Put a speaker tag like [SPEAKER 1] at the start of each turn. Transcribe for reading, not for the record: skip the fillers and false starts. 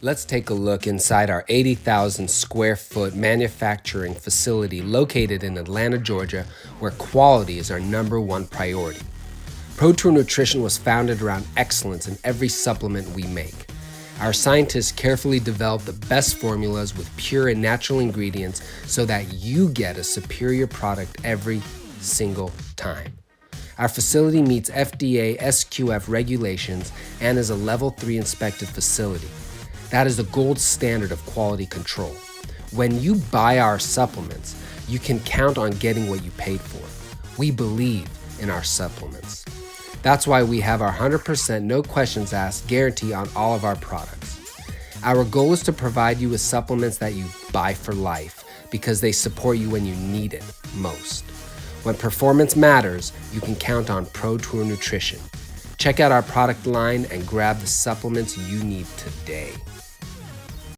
[SPEAKER 1] Let's take a look inside our 80,000 square foot manufacturing facility located in Atlanta, Georgia, where quality is our #1 priority. ProTour Nutrition was founded around excellence in every supplement we make. Our scientists carefully develop the best formulas with pure and natural ingredients so that you get a superior product every single time. Our facility meets FDA SQF regulations and is a Level 3 inspected facility. That is the gold standard of quality control. When you buy our supplements, you can count on getting what you paid for. We believe in our supplements. That's why we have our 100% no questions asked guarantee on all of our products. Our goal is to provide you with supplements that you buy for life because they support you when you need it most. When performance matters, you can count on ProTour Nutrition. Check out our product line and grab the supplements you need today.